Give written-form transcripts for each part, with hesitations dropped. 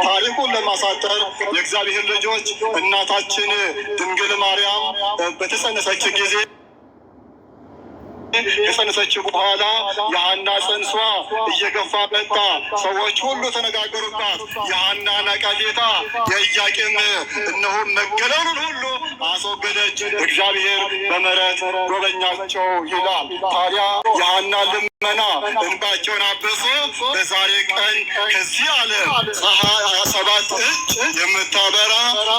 ታሪኩን ለማሳጠር የእግዚአብሔር ልጆች እናታችን ድንግል ማርያም በተጸነሰች ጊዜ ከጸነሰች በኋላ የሐና ጽንሷ እየገፋ መጣ። ሰዎች ሁሉ ተነጋገሩባት። የሐና ነቀፌታ የኢያቄም እነሆ መገለሉን ሁሉ አስወገደች። እግዚአብሔር በምሕረት ጎበኛቸው ይላል። ታዲያ የሐና ልመና እንባቸውን አብሶ በዛሬ ቀን ከዚህ ዓለም ፀሐይ 27 እጅ የምታበራ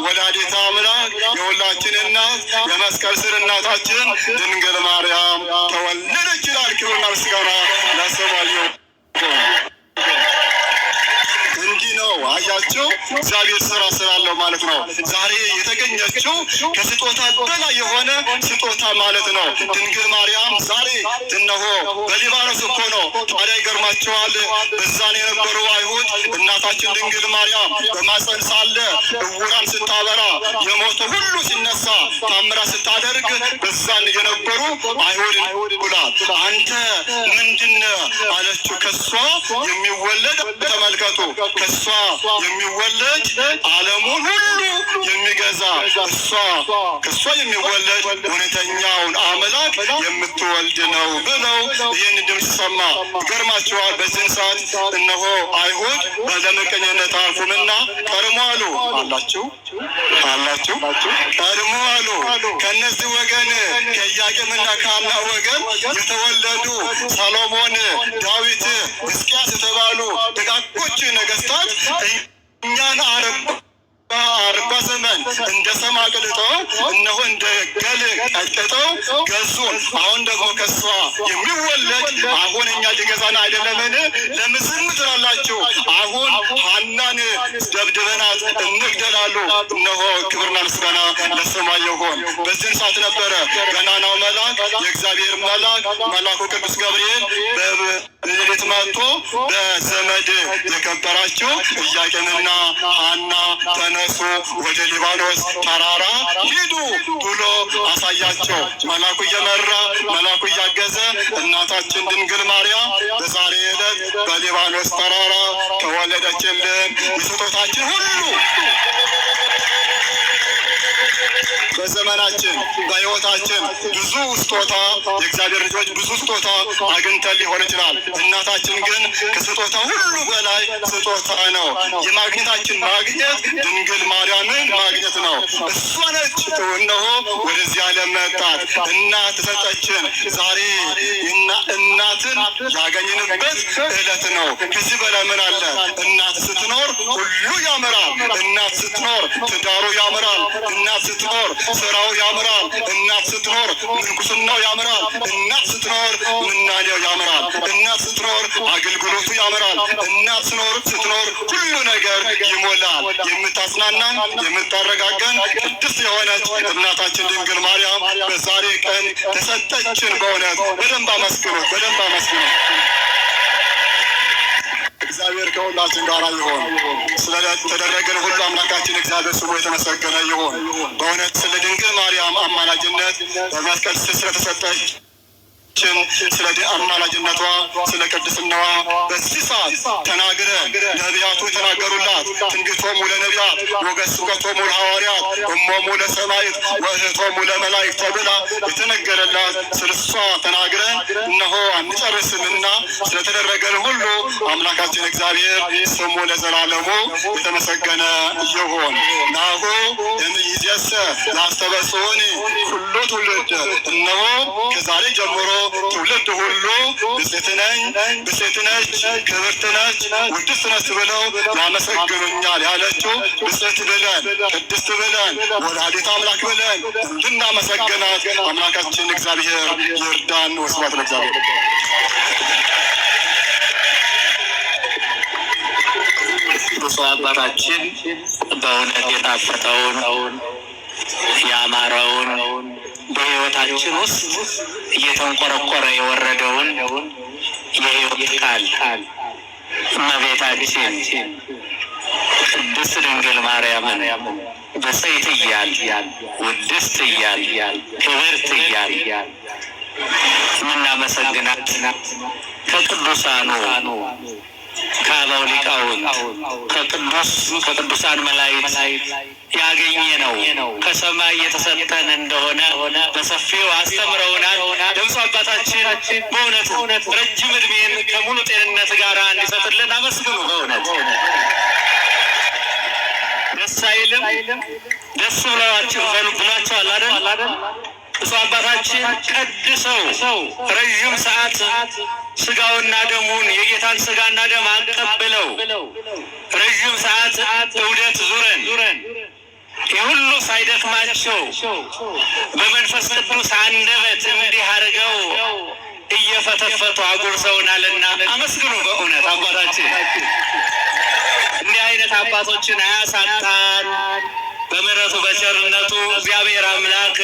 ወላዲተ አምላክ የሁላችን እናት የመስቀል ስር እናታችን ድንግል ማርያም ተወለደች ይላል። ክብርና ምስጋና ለስሟ ይሁን። እንዲህ ነው አያቸው፣ እግዚአብሔር ስራ ስላለው ማለት ነው። ዛሬ የተገኘችው ከስጦታ በላይ የሆነ ስጦታ ማለት ነው። ድንግል ማርያም ዛሬ እነሆ በሊባኖስ እኮ ነው። ታዲያ ይገርማቸዋል። በዛን የነበሩ አይሁድ እናታችን ድንግል ማርያም በማፀን ሳለ እውራን ስታበራ፣ የሞተ ሁሉ ሲነሳ ታምራት ስታደርግ በዛን የነበሩ አይሁድ ብላት አንተ ምንድነ አለችው። ከሷ የሚወለድ ተመልከቱ፣ ከሷ የሚወለድ ዓለሙን ሁሉ የሚገዛ ከሷ የሚወለድ እውነተኛውን አምላክ የምትወልድ ነው ብለው ይህን ድምፅ ሰማ። ይገርማቸዋል። በዚህን ሰዓት እነሆ አይሁድ በለመቀኝነት አልፉምና ቀድሞ አሉ አላችሁ ቀድሞ አሉ ከእነዚህ ወገን ከኢያቄምና ከሐና ወገን የተወለዱ ሰሎሞን፣ ዳዊት፣ ሕዝቅያስ የተባሉ ደጋጎች ነገስታት እኛን 40 ዘመን እንደ ሰም አቅልጠው እነሆ እንደ ገል ቀጥቅጠው ገዙን። አሁን ደግሞ ከሷ የሚወለድ አሁን እኛ ሊገዛን አይደለምን? ለምን ዝም ትላላችሁ? አሁን ሐናን ደብድበናት እንግደላሉ። እነሆ ክብርና ምስጋና ለስሟ ይሁን። በዚህን ሰዓት ነበረ ገናናው መልአክ የእግዚአብሔር መልአኩ ቅዱስ ገብርኤል በሌሊት መጥቶ በዘመድ የከበራቸው ኢያቄምና ሐና ተነሱ፣ ወደ ሊባኖስ ተራራ ሂዱ ብሎ አሳያቸው። መልአኩ እየመራ መልአኩ እያገዘ እናታችን ድንግል ማርያም በዛሬ ዕለት በሊባኖስ ተራራ ተወለደችልን። የስጦታችን ሁሉ በዘመናችን በሕይወታችን ብዙ ስጦታ የእግዚአብሔር ልጆች ብዙ ስጦታ አግኝተን ሊሆን ይችላል። እናታችን ግን ከስጦታ ሁሉ በላይ ስጦታ ነው። የማግኘታችን ማግኘት ድንግል ማርያምን ማግኘት ነው። እሷ ነች እነሆ ወደዚህ ዓለም መጣት። እናት ተሰጠችን። ዛሬ እናትን ያገኝንበት ዕለት ነው። ከዚህ በላይ ምን አለ? እናት ስትኖር ሁሉ ያምራል። እናት ስትኖር ትዳሩ ያምራል። እናት ስትኖር ስራው ያምራል። እናት ስትኖር ምንኩስናው ያምራል። እናት ስትኖር ምናኔው ያምራል። እናት ስትኖር አገልግሎቱ ያምራል። እናት ስትኖር ሁሉ ነገር ይሞላል። የምታጽናናን የምታረጋጋን ቅድስት የሆነች እናታችን ድንግል ማርያም በዛሬ ቀን ተሰጠችን። በእውነት በደንብ አመስግኑት፣ በደንብ አመስግኑት። እግዚአብሔር ከሁላችን ጋር ይሁን። ስለተደረገን ሁሉ አምላካችን እግዚአብሔር ስሙ የተመሰገነ ይሁን። በእውነት ስለ ድንግል ማርያም አማላጅነት በመስቀል ስር ስለተሰጠች ስለ አማላጅነቷ ስለ ቅድስናዋ በዚህ ሰዓት ተናግረን ነቢያቱ የተናገሩላት ትንቢቶሙ ለነቢያት ወገስብከቶሙ ለሐዋርያት እሞሙ ለሰማዕት ወእህቶሙ ለመላእክት ተብላ የተነገረላት ስለ እሷ ተናግረን እነሆ አንጨርስምና ስለተደረገን ሁሉ አምላካችን እግዚአብሔር ስሙ ለዘላለሙ የተመሰገነ ይሁን። ናሁ እምይእዜሰ ያስተበጽሑኒ ኩሉ ትውልድ፣ እነሆ ከዛሬ ጀምሮ ትውልድ ሁሉ ብፅዕት ነች፣ ክብርት ነች፣ ውድስት ነች ብለው ያመሰግኑኛል ያለችው ብፅዕት ብለን ቅድስት ብለን ወላዲተ አምላክ ብለን እንድናመሰግናት አምላካችን እግዚአብሔር ይርዳን። ወስብሐት ለእግዚአብሔር። ብፁዕ አባታችን በእውነት የጣፈጠውን ያማረውን በሕይወታችን ውስጥ እየተንቆረቆረ የወረደውን የሕይወት ቃል እመቤታችን ቅድስት ድንግል ማርያምን ብፅዕት እያል ውድስት እያል ክብርት እያል የምናመሰግናት ከቅዱሳኑ ከአበው ሊቃውንት ከቅዱሳን መላእክት ያገኘ ነው። ከሰማይ የተሰጠን እንደሆነ በሰፊው አስተምረውናል። ድምፁ አባታችን በእውነት ረጅም ዕድሜን ከሙሉ ጤንነት ጋር እንዲሰጥልን አመስግኑ። በእውነት ደስ አይልም? ደስ ብሏቸዋል አይደል? ብፁዕ አባታችን ቀድሰው ረዥም ሰዓት ስጋውና ደሙን የጌታን ስጋና ደም አቀብለው ረዥም ሰዓት እውደት ዙረን የሁሉ ሳይደክማቸው በመንፈስ ቅዱስ አንደበት እንዲህ አድርገው እየፈተፈቱ አጉርሰውናልና አመስግኑ። በእውነት አባታችን እንዲህ አይነት አባቶችን አያሳጣን። በምሕረቱ በቸርነቱ እግዚአብሔር አምላክ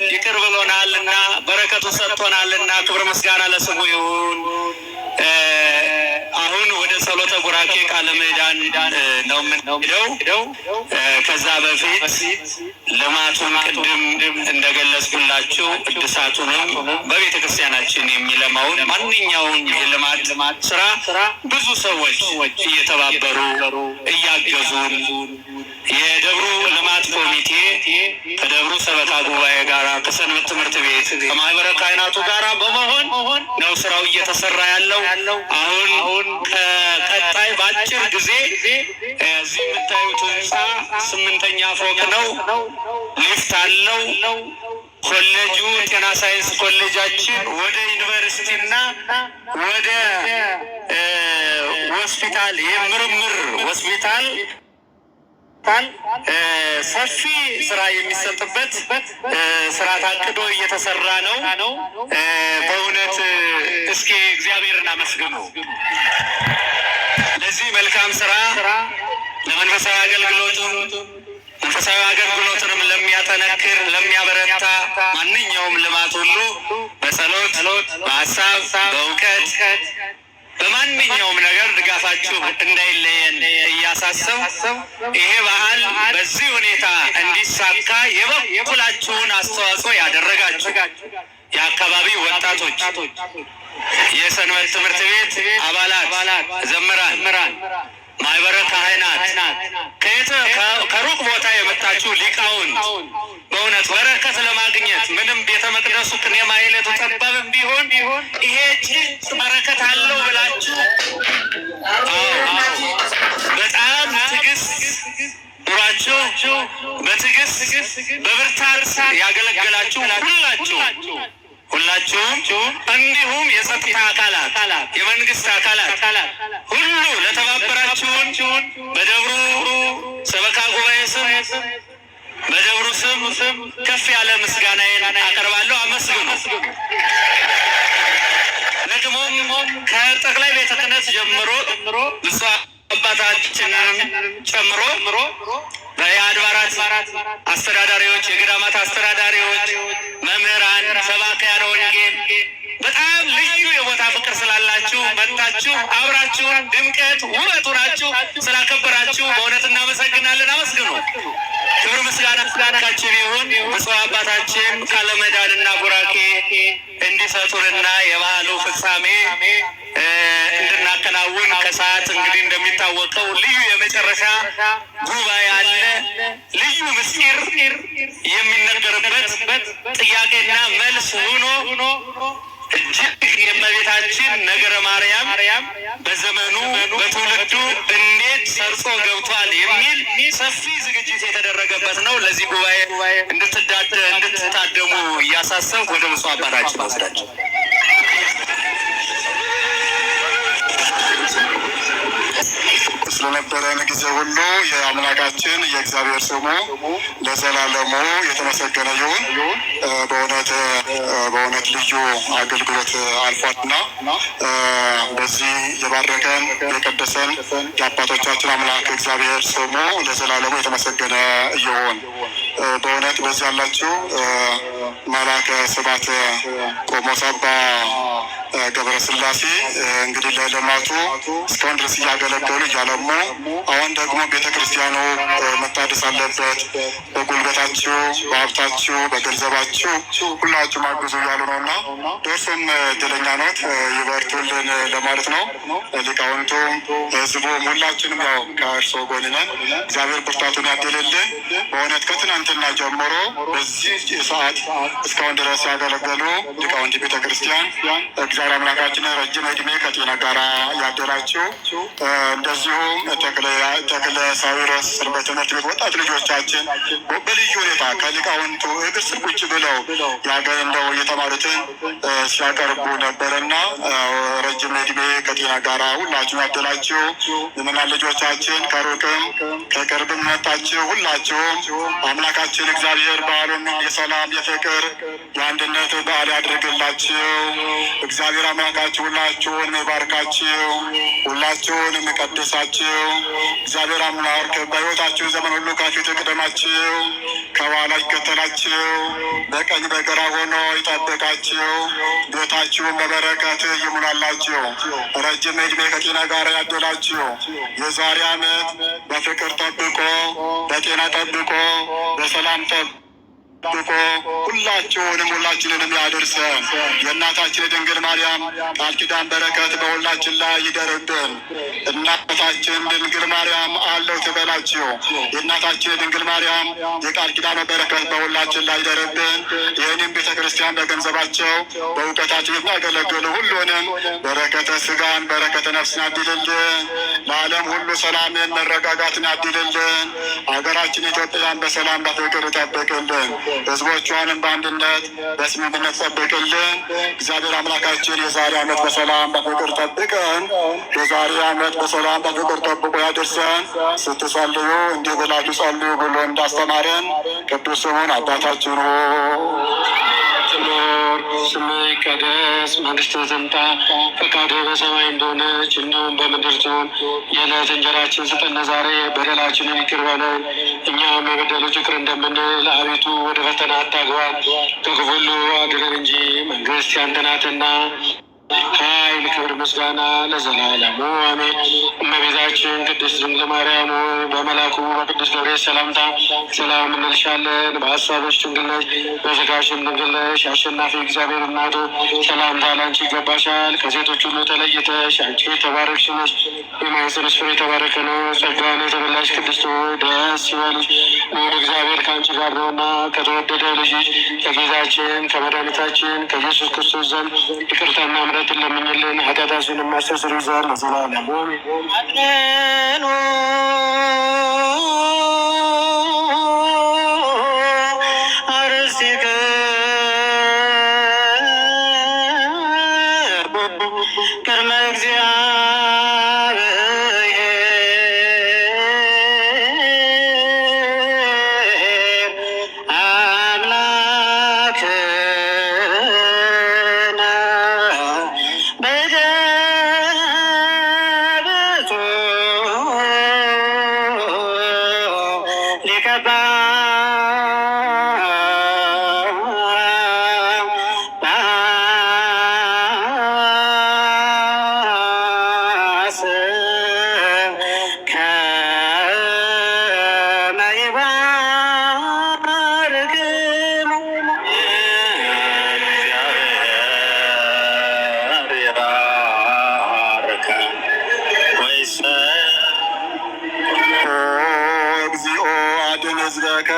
ይቅር ብሎናልና በረከቱ ሰጥቶናልና ክብር ምስጋና ለስሙ ይሁን። አሁን ወደ ጸሎተ ቡራኬ ቃለ ምዕዳን ነው የምንሄደው። ከዛ በፊት ልማቱን ቅድም እንደገለጽኩላችሁ እድሳቱንም በቤተ ክርስቲያናችን የሚለማውን ማንኛውን የልማት ስራ ብዙ ሰዎች እየተባበሩ እያገዙን የደብሩ ልማት ኮሚቴ ከደብሩ ሰበካ ጉባኤ ጋር ከሰንበት ትምህርት ቤት ከማህበረ ካህናቱ ጋር በመሆን ነው ስራው እየተሰራ ያለው። አሁን ከቀጣይ በአጭር ጊዜ እዚህ የምታዩት ህንፃ 8ኛ ፎቅ ነው። ሊፍት አለው። ኮሌጁ ጤና ሳይንስ ኮሌጃችን ወደ ዩኒቨርሲቲና ወደ ሆስፒታል የምርምር ሆስፒታል ሰፊ ስራ የሚሰጥበት ስራ ታቅዶ እየተሰራ ነው። በእውነት እስኪ እግዚአብሔርን አመስግኑ ለዚህ መልካም ስራ፣ ለመንፈሳዊ አገልግሎትንም ለሚያጠነክር ለሚያበረታ ማንኛውም ልማት ሁሉ በጸሎት በሀሳብ በእውቀት በማንኛውም ነገር ድጋፋችሁ እንዳይለየን እያሳሰብ ይሄ በዓል በዚህ ሁኔታ እንዲሳካ የበኩላችሁን አስተዋጽኦ ያደረጋችሁ የአካባቢ ወጣቶች፣ የሰንበት ትምህርት ቤት አባላት፣ ዘምራን፣ ማህበረ ካህናት፣ ከሩቅ ቦታ የመጣችሁ ሊቃውንት በእውነት በረከት ለማግኘት ምንም ቤተ መቅደሱ ቅኔ ማኅሌቱ ጠባብም ቢሆን ይሄ ጭንቅ በረከት አለው ብላችሁ በጣም ትዕግስት ኑሯችሁ በትዕግስት በብርታት ያገለገላችሁ ሁላችሁም እንዲሁም የጸጥታ አካላት የመንግስት አካላት ሁሉ ለተባበራችሁን በደብሩ ሰበካ ጉባኤ ስም በደብሩ ስም ከፍ ያለ ምስጋናዬን አቀርባለሁ። አመስግኑ። ደግሞም ከጠቅላይ ቤተ ክህነት ጀምሮ ብፁዕ አባታችንን ጨምሮ የአድባራት አስተዳዳሪዎች፣ የገዳማት አስተዳዳሪዎች፣ መምህራን፣ ሰባክያነ ወንጌል በጣም ልዩ የቦታ ፍቅር ስላላችሁ መጥታችሁ አብራችሁን ድምቀት ውበቱ ናችሁ ስላከበራችሁ በእውነት እናመሰግናለን። አመስግኑ። ክብር ምስጋናችን ይሁን። ብፁዕ አባታችን ቃለ ምዕዳንና ቡራኬ እንዲሰጡንና የበዓሉ ፍጻሜ እንድናከናውን ከሰዓት እንግዲህ እንደሚታወቀው ልዩ የመጨረሻ ጉባኤ አለ። ልዩ ምስጢር የሚነገርበት ጥያቄና መልስ ሆኖ እጅግ የእመቤታችን ነገረ ማርያም በዘመኑ በትውልዱ እንዴት ሰርጾ ገብቷል የሚል ሰፊ ዝግጅት የተደረገበት ነው። ለዚህ ጉባኤ እንድትታደሙ እያሳሰብኩ ወደ ብፁዕ አባታችን ወስዳቸው። ስለነበረን ጊዜ ሁሉ የአምላካችን የእግዚአብሔር ስሙ ለዘላለሙ የተመሰገነ ይሁን። በእውነት ልዩ አገልግሎት አልፏልና በዚህ የባረከን የቀደሰን የአባቶቻችን አምላክ እግዚአብሔር ስሙ ለዘላለሙ የተመሰገነ ይሁን። በእውነት በዚህ ያላችሁ መላከ ስብሐት ቆሞስ አባ ገብረ ስላሴ እንግዲህ ለልማቱ እስካሁን ድረስ እያገለገሉ እያለሙ፣ አሁን ደግሞ ቤተ ክርስቲያኑ መታደስ አለበት፣ በጉልበታችሁ፣ በሀብታችሁ፣ በገንዘባችሁ ሁላችሁም አግዙ እያሉ ነው እና ደርሶም እድለኛ ኖት፣ ይበርቱልን ለማለት ነው። ሊቃውንቱ፣ ህዝቡም ሁላችንም ያው ከእርስዎ ጎን ነን። እግዚአብሔር ብርታቱን ያድልልን። በእውነት ከትናንትና ጀምሮ በዚህ ሰዓት እስካሁን ድረስ ያገለገሉ ሊቃውንት ቤተ ክርስቲያን እግዚአብሔር አምላካችን ረጅም እድሜ ከጤና ጋር ያደላችሁ፣ እንደዚሁም ተክለ ሳዊሮስ ሰንበት ትምህርት ቤት ወጣት ልጆቻችን በልዩ ሁኔታ ከሊቃውንቱ እግር ስር ቁጭ ብለው እንደው የተማሩትን ሲያቀርቡ ነበረና ረጅም እድሜ ከጤና ጋር ሁላችሁ ያደላችሁ ምዕመናን ልጆቻችን ከሩቅም ከቅርብም መጣችሁ ሁላችሁም አምላካችን እግዚአብሔር በዓሉን የሰላም የፍቅር የአንድነት በዓል ያድርግላችሁ። እግዚአብሔር አምላካችሁ ሁላችሁን ይባርካችሁ፣ ሁላችሁን የሚቀድሳችሁ። እግዚአብሔር አምላክ በሕይወታችሁ ዘመን ሁሉ ከፊት ይቅደማችሁ፣ ከኋላ ይከተላችሁ፣ በቀኝ በግራ ሆኖ ይጠብቃችሁ፣ ቤታችሁን በበረከት ይሙላላችሁ፣ ረጅም ዕድሜ ከጤና ጋር ያደላችሁ። የዛሬ ዓመት በፍቅር ጠብቆ በጤና ጠብቆ በሰላም ጠብቆ ሁላችንንም ያድርሰን። የእናታችን የድንግል ማርያም ቃል ኪዳን በረከት በሁላችን ላይ ይደርብን። እናታችን ድንግል ማርያም አለው ትበላችሁ። የእናታችን የድንግል ማርያም የቃል ኪዳን በረከት በሁላችን ላይ ይደርብን። ይህንም ቤተ ክርስቲያን በገንዘባቸው በእውቀታቸው የሚያገለግሉ ሁሉንም በረከተ ስጋን በረከተ ነፍስን ያድልልን። ለዓለም ሁሉ ሰላምን መረጋጋትን ያድልልን። ሀገራችን ኢትዮጵያን በሰላም በፍቅር ይጠብቅልን። ህዝቦቿንም በአንድነት በስምምነት ጠብቅልን። እግዚአብሔር አምላካችን የዛሬ ዓመት በሰላም በፍቅር ጠብቀን፣ የዛሬ ዓመት በሰላም በፍቅር ጠብቆ ያድርሰን። ስትጸልዩ እንዲህ ብላችሁ ጸልዩ ብሎ እንዳስተማረን ቅዱስ ስሙን አባታችን ስምህ ይቀደስ፣ መንግስትህ ትምጣ፣ ፈቃድህ በሰማይ እንደሆነች እንዲሁም በምድር ትሁን። የዕለት እንጀራችንን ስጠን ዛሬ፣ በደላችንን ይቅር በለን እኛም የበደሉንን ይቅር እንደምንል፣ አቤቱ ወደ ፈተና አታግባን ከክፉ ሁሉ አድነን እንጂ መንግስት ያንተ ናትና ኃይል፣ ክብር፣ ምስጋና ለዘላለሙ አሜን። እመቤታችን ቅድስት ድንግል ማርያም በመልአኩ በቅዱስ ገብርኤል ሰላምታ ሰላም እንልሻለን። በሀሳብሽ ድንግል ነሽ፣ በሥጋሽም ድንግል ነሽ። አሸናፊ እግዚአብሔር እናቱ ሰላምታ ላንቺ ይገባሻል። ከሴቶች ሁሉ ተለይተሽ አንቺ የተባረክሽ ነሽ፣ የማኅፀንሽ ፍሬ የተባረከ ነው። ጸጋን የተመላሽ ቅድስት ሆይ ደስ ይበልሽ፣ ልዑል እግዚአብሔር ከአንቺ ጋር ነውና ከተወደደ ልጅሽ ከጌታችን ከመድኃኒታችን ከኢየሱስ ክርስቶስ ዘንድ ይቅርታና ምሕረትን ለምኝልን ኃጢአታችንን የሚያስተሰርይ ዘንድ ለዘላለሙ አሜን። ቅድመ እግዚአብሔር አምላክነ በደብቱ ሊቀ ሕዝበከ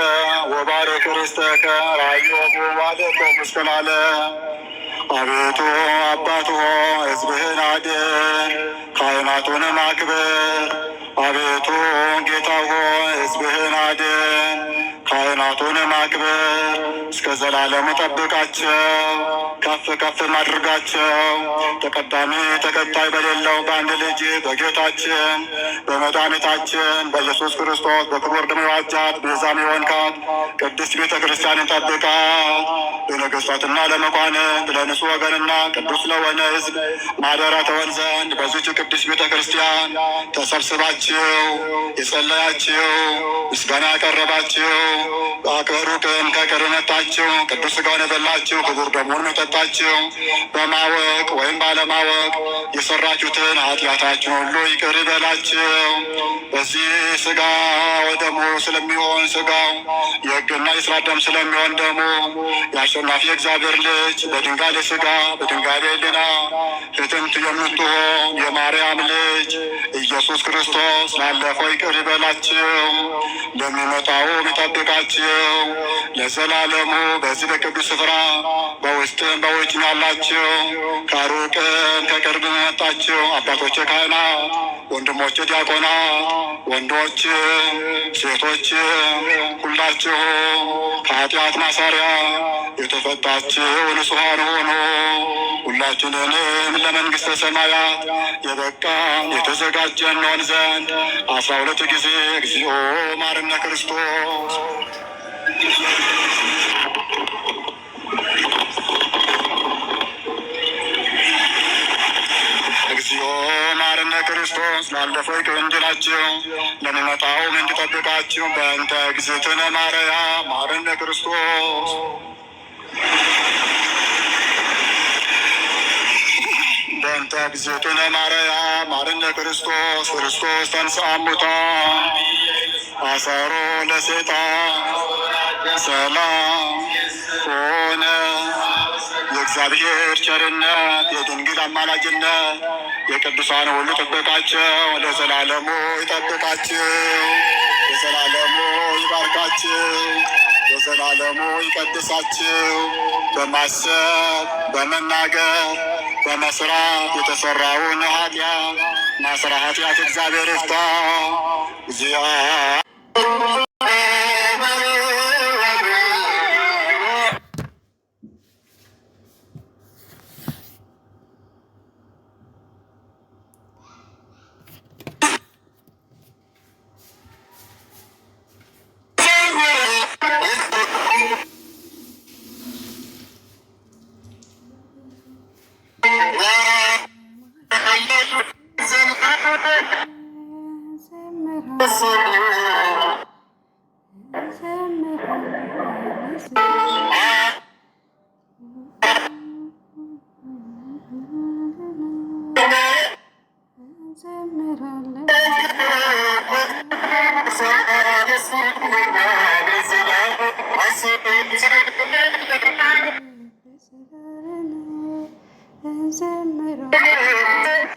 ወባረክ ርስተከ ራዮሙ ባለቆ ምስከላለ። አቤቱ አባት ሆይ ሕዝብህን አድን፣ ካህናቱንም አክብር። አቤቱ ጌታ ሆይ ሕዝብህን አድን፣ ካህናቱንም አክብር። እስከ ዘላለሙ ጠብቃቸው፣ ከፍ ከፍ አድርጋቸው። ተቀዳሚ ተከታይ በሌለው በአንድ ልጅ በጌታችን በመድኃኒታችን በኢየሱስ ክርስቶስ በክቡር ደሙ የዋጃት ቤዛም የሆንካት ቅድስት ቤተ ክርስቲያንን ጠብቃት። ለነገሥታትና ለመኳንንት ለንጹሕ ወገንና ቅዱስ ለሆነ ሕዝብ ማደሪያ ትሆን ዘንድ በዚች ቅድስት ቤተ ክርስቲያን ተሰብስባችሁ የጸለያችሁ ምስጋና ያቀረባችሁ ከሩቅም ከቅርብ መጣችሁ ቅዱስ ሥጋውን የበላችሁ ክቡር ደሙን የጠጣችሁ በማወቅ ወይም ባለማወቅ የሰራችሁትን ኃጢአታችሁን ሁሉ ይቅር ይበላችሁ። በዚህ ሥጋ ወደሙ ስለሚሆን ሥጋው የሕግና የሥርዓት ደም ስለሚሆን ደሙ የአሸናፊ የእግዚአብሔር ልጅ በድንጋሌ ሥጋ በድንጋሌ ሕሊና ፍትምት የምትሆን የማርያም ልጅ ኢየሱስ ክርስቶስ ላለፈው ይቅር ይበላችሁ፣ ለሚመጣውም ይጠብቃችሁ ለዘላለሙ። በዚህ በቅዱስ ስፍራ በውስጥም በውጭም ያላችሁ ከሩቅም ከቅርብ መጣችሁ አባቶች ካህናት፣ ወንድሞች ዲያቆናት፣ ወንዶች ሴቶች ሁላችሁ ከኃጢአት ማሰሪያ የተፈታችሁ ንጹሐን ሆኑ። ሁላችንንም ለመንግሥተ ሰማያት የበቃን የተዘጋጀን እንሆን ዘንድ 12 ጊዜ እግዚኦ መሐረነ ክርስቶስ እግዚኦ መሐረነ ክርስቶስ ላለፈው ይቅር እንዲላችሁ ለሚመጣውም እንዲጠብቃችሁ በእንተ እግዝእትነ ማርያም መሐረነ ክርስቶስ በእንተ እግዝእትነ ማርያም መሐረነ ክርስቶስ ክርስቶስ ተንሥአ እሙታን አሰሮ ለሰይጣን ሰላም ሆነ። የእግዚአብሔር ቸርነት የድንግል አማላጅነት የቅዱሳን ሁሉ ጥበቃቸው ለዘላለሙ ይጠብቃችሁ፣ ለዘላለሙ ይባርካችሁ፣ ለዘላለሙ ይቀድሳችሁ። በማሰብ በመናገር በመስራት የተሰራውን ኃጢአት ማሰራ ኃጢአት እግዚአብሔር ይፍታ። እንዘምራለን